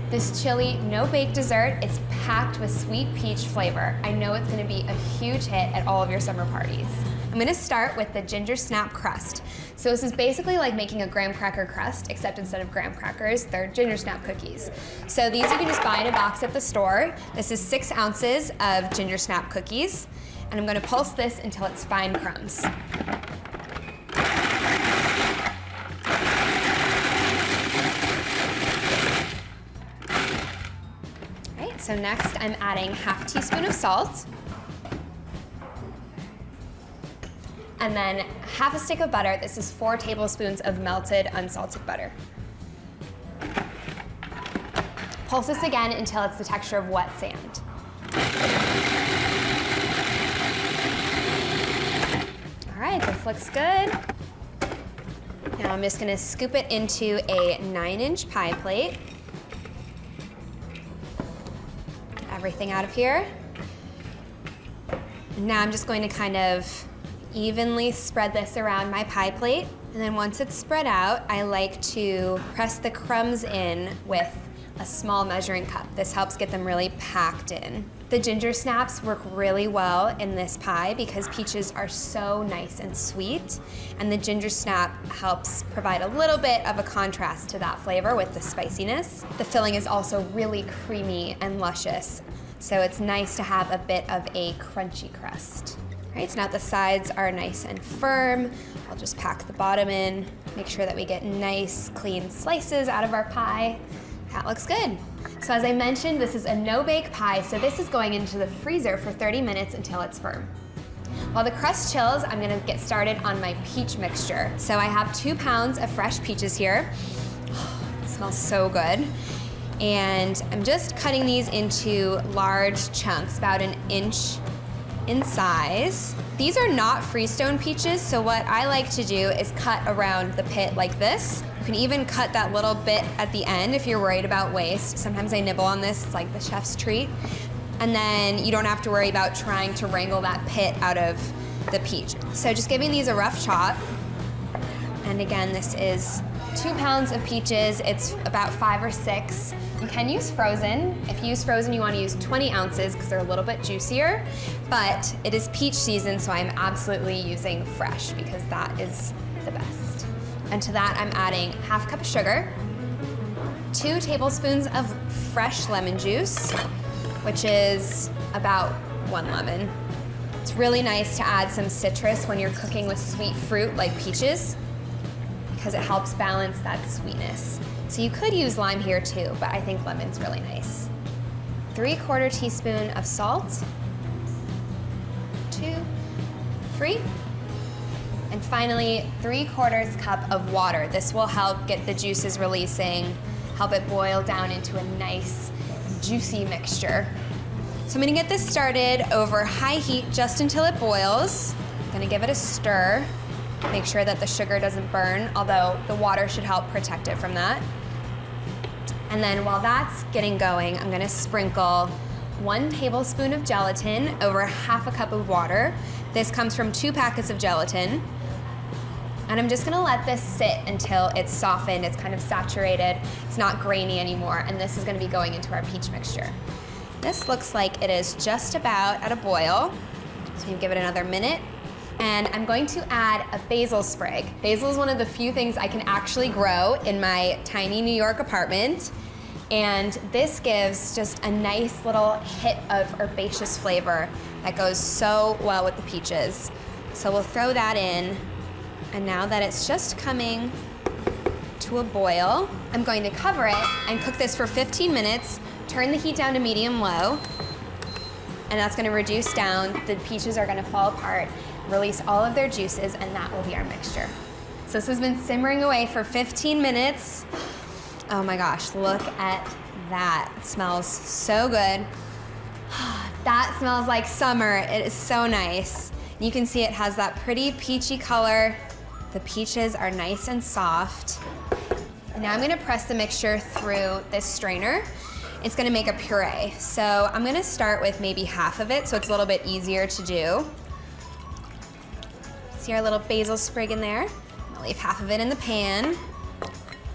This chili no-bake dessert is packed with sweet peach flavor. I know it's gonna be a huge hit at all of your summer parties. I'm gonna start with the ginger snap crust. So this is basically like making a graham cracker crust, except instead of graham crackers, they're ginger snap cookies. So these you can just buy in a box at the store. This is 6 ounces of ginger snap cookies. And I'm gonna pulse this until it's fine crumbs. So next I'm adding half a teaspoon of salt, and then half a stick of butter. This is 4 tablespoons of melted unsalted butter. Pulse this again until it's the texture of wet sand. All right, this looks good. Now I'm just gonna scoop it into a 9-inch pie plate. Everything out of here. Now I'm just going to kind of evenly spread this around my pie plate. And then once it's spread out, I like to press the crumbs in with a small measuring cup. This helps get them really packed in. The ginger snaps work really well in this pie because peaches are so nice and sweet, and the ginger snap helps provide a little bit of a contrast to that flavor with the spiciness. The filling is also really creamy and luscious, so it's nice to have a bit of a crunchy crust. All right, so now the sides are nice and firm. I'll just pack the bottom in, make sure that we get nice, clean slices out of our pie. That looks good. So as I mentioned, this is a no-bake pie, so this is going into the freezer for 30 minutes until it's firm. While the crust chills, I'm gonna get started on my peach mixture. So I have 2 pounds of fresh peaches here. It smells so good. And I'm just cutting these into large chunks, about 1 inch in size. These are not Freestone peaches, so what I like to do is cut around the pit like this. You can even cut that little bit at the end if you're worried about waste. Sometimes I nibble on this, it's like the chef's treat. And then you don't have to worry about trying to wrangle that pit out of the peach. So just giving these a rough chop. And again, this is 2 pounds of peaches. It's about 5 or 6. You can use frozen. If you use frozen, you want to use 20 ounces because they're a little bit juicier. But it is peach season, so I'm absolutely using fresh because that is the best. And to that, I'm adding half a cup of sugar, 2 tablespoons of fresh lemon juice, which is about 1 lemon. It's really nice to add some citrus when you're cooking with sweet fruit like peaches, because it helps balance that sweetness. So you could use lime here too, but I think lemon's really nice. 3/4 teaspoon of salt, 2, 3, and finally 3/4 cup of water. This will help get the juices releasing, help it boil down into a nice, juicy mixture. So I'm gonna get this started over high heat just until it boils. I'm gonna give it a stir. Make sure that the sugar doesn't burn, although the water should help protect it from that. And then while that's getting going, I'm gonna sprinkle 1 tablespoon of gelatin over half a cup of water. This comes from 2 packets of gelatin. And I'm just gonna let this sit until it's softened, it's kind of saturated, it's not grainy anymore, and this is gonna be going into our peach mixture. This looks like it is just about at a boil, so you give it another minute. And I'm going to add a basil sprig. Basil is one of the few things I can actually grow in my tiny New York apartment. And this gives just a nice little hit of herbaceous flavor that goes so well with the peaches. So we'll throw that in. And now that it's just coming to a boil, I'm going to cover it and cook this for 15 minutes, turn the heat down to medium-low, and that's gonna reduce down. The peaches are gonna fall apart, release all of their juices, and that will be our mixture. So this has been simmering away for 15 minutes. Oh my gosh, look at that. It smells so good. That smells like summer. It is so nice. You can see it has that pretty peachy color. The peaches are nice and soft. Now I'm gonna press the mixture through this strainer. It's gonna make a puree. So I'm gonna start with maybe half of it so it's a little bit easier to do. See our little basil sprig in there? I'll leave half of it in the pan.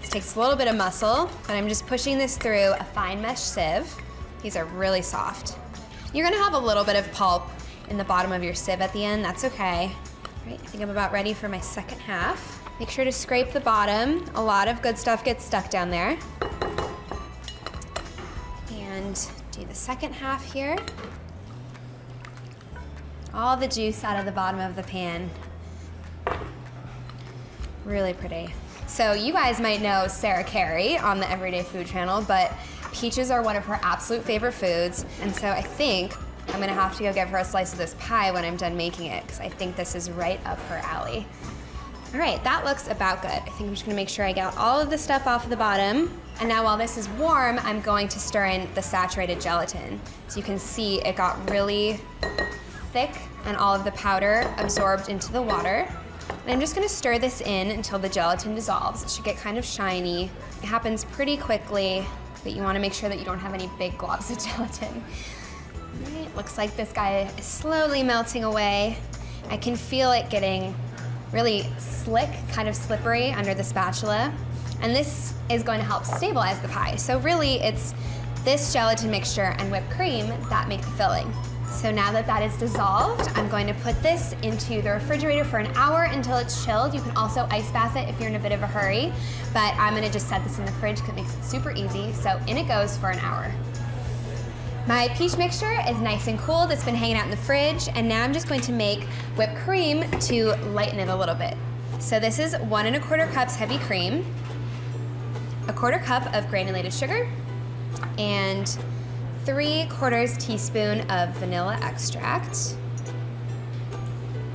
Let's Takes a little bit of muscle, but I'm just pushing this through a fine mesh sieve. These are really soft. You're gonna have a little bit of pulp in the bottom of your sieve at the end, that's okay. All right, I think I'm about ready for my second half. Make sure to scrape the bottom. A lot of good stuff gets stuck down there. And do the second half here. All the juice out of the bottom of the pan. Really pretty. So you guys might know Sarah Carey on the Everyday Food channel, but peaches are one of her absolute favorite foods. And so I think I'm gonna have to go give her a slice of this pie when I'm done making it, because I think this is right up her alley. All right, that looks about good. I think I'm just gonna make sure I get all of the stuff off of the bottom. And now while this is warm, I'm going to stir in the saturated gelatin. So you can see it got really thick and all of the powder absorbed into the water. And I'm just gonna stir this in until the gelatin dissolves. It should get kind of shiny. It happens pretty quickly, but you wanna make sure that you don't have any big globs of gelatin. All right, looks like this guy is slowly melting away. I can feel it getting really slick, kind of slippery under the spatula. And this is going to help stabilize the pie. So really it's this gelatin mixture and whipped cream that make the filling. So now that that is dissolved, I'm going to put this into the refrigerator for an hour until it's chilled. You can also ice bath it if you're in a bit of a hurry, but I'm gonna just set this in the fridge because it makes it super easy. So in it goes for an hour. My peach mixture is nice and cooled. It's been hanging out in the fridge, and now I'm just going to make whipped cream to lighten it a little bit. So this is 1 1/4 cups heavy cream, 1/4 cup of granulated sugar, and 3/4 teaspoon of vanilla extract.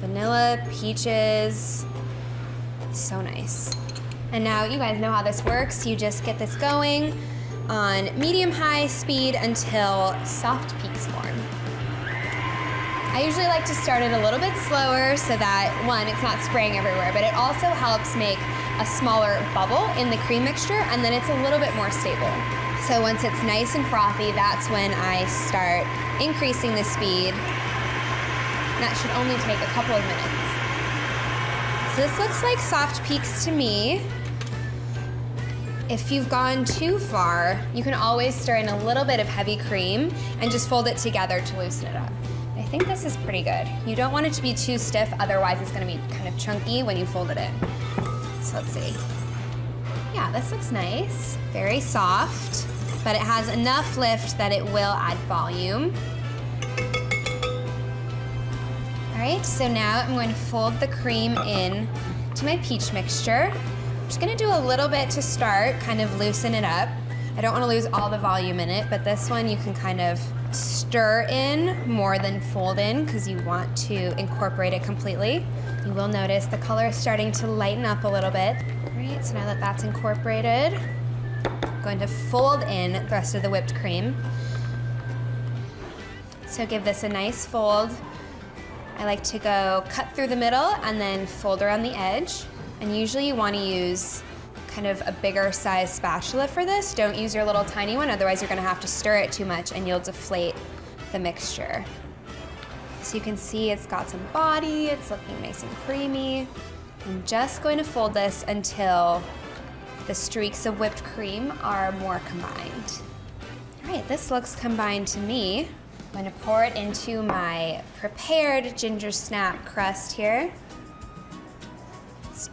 Vanilla, peaches, so nice. And now you guys know how this works. You just get this going on medium-high speed until soft peaks form. I usually like to start it a little bit slower so that, one, it's not spraying everywhere, but it also helps make a smaller bubble in the cream mixture, and then it's a little bit more stable. So once it's nice and frothy, that's when I start increasing the speed. And that should only take a couple of minutes. So this looks like soft peaks to me. If you've gone too far, you can always stir in a little bit of heavy cream and just fold it together to loosen it up. I think this is pretty good. You don't want it to be too stiff, otherwise it's gonna be kind of chunky when you fold it in. So let's see. Yeah, this looks nice. Very soft, but it has enough lift that it will add volume. All right, so now I'm going to fold the cream in to my peach mixture. I'm just gonna do a little bit to start, kind of loosen it up. I don't wanna lose all the volume in it, but this one you can kind of stir in more than fold in because you want to incorporate it completely. You will notice the color is starting to lighten up a little bit. All right, so now that that's incorporated, I'm going to fold in the rest of the whipped cream. So give this a nice fold. I like to go cut through the middle and then fold around the edge. And usually you want to use kind of a bigger size spatula for this. Don't use your little tiny one, otherwise you're going to have to stir it too much and you'll deflate the mixture. So you can see it's got some body, it's looking nice and creamy. I'm just going to fold this until the streaks of whipped cream are more combined. All right, this looks combined to me. I'm going to pour it into my prepared ginger snap crust here.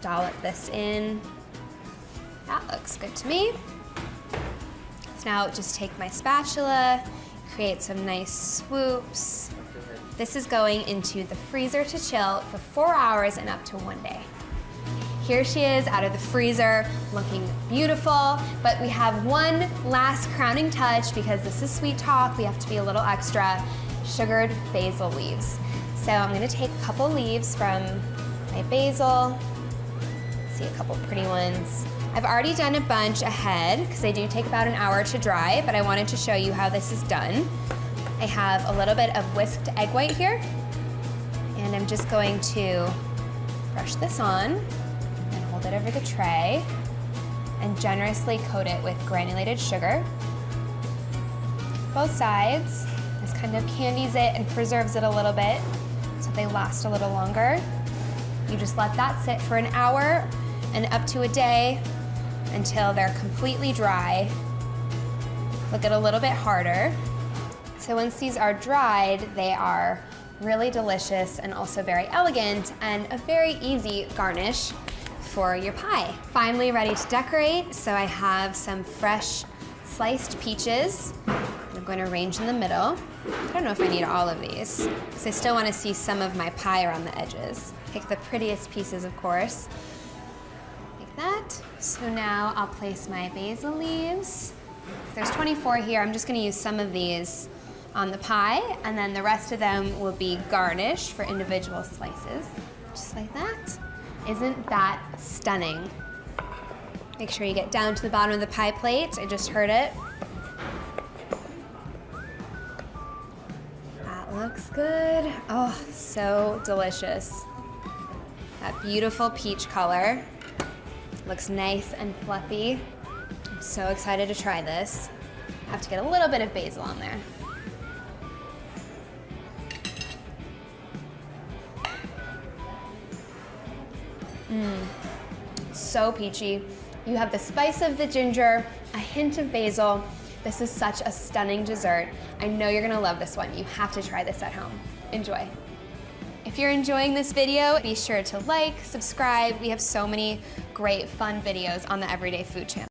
Dollop this in. That looks good to me. So now just take my spatula, create some nice swoops. This is going into the freezer to chill for 4 hours and up to 1 day. Here she is out of the freezer, looking beautiful, but we have one last crowning touch because this is Sweet Talk, we have to be a little extra, sugared basil leaves. So I'm gonna take a couple leaves from my basil, see a couple pretty ones. I've already done a bunch ahead because they do take about an hour to dry, but I wanted to show you how this is done. I have a little bit of whisked egg white here, and I'm just going to brush this on and hold it over the tray and generously coat it with granulated sugar. Both sides. This kind of candies it and preserves it a little bit so they last a little longer. You just let that sit for an hour and up to a day. until they're completely dry. They'll get a little bit harder. So once these are dried, they are really delicious and also very elegant and a very easy garnish for your pie. Finally ready to decorate, so I have some fresh sliced peaches. I'm going to arrange in the middle. I don't know if I need all of these, because I still want to see some of my pie around the edges. Pick the prettiest pieces, of course. Like that. So now I'll place my basil leaves. There's 24 here. I'm just going to use some of these on the pie, and then the rest of them will be garnished for individual slices, just like that. Isn't that stunning? Make sure you get down to the bottom of the pie plate. I just heard it. That looks good. Oh, so delicious. That beautiful peach color. Looks nice and fluffy. I'm so excited to try this. Have to get a little bit of basil on there. So peachy. You have the spice of the ginger, a hint of basil. This is such a stunning dessert. I know you're gonna love this one. You have to try this at home. Enjoy. If you're enjoying this video, be sure to like, subscribe. We have so many great fun videos on the Everyday Food channel.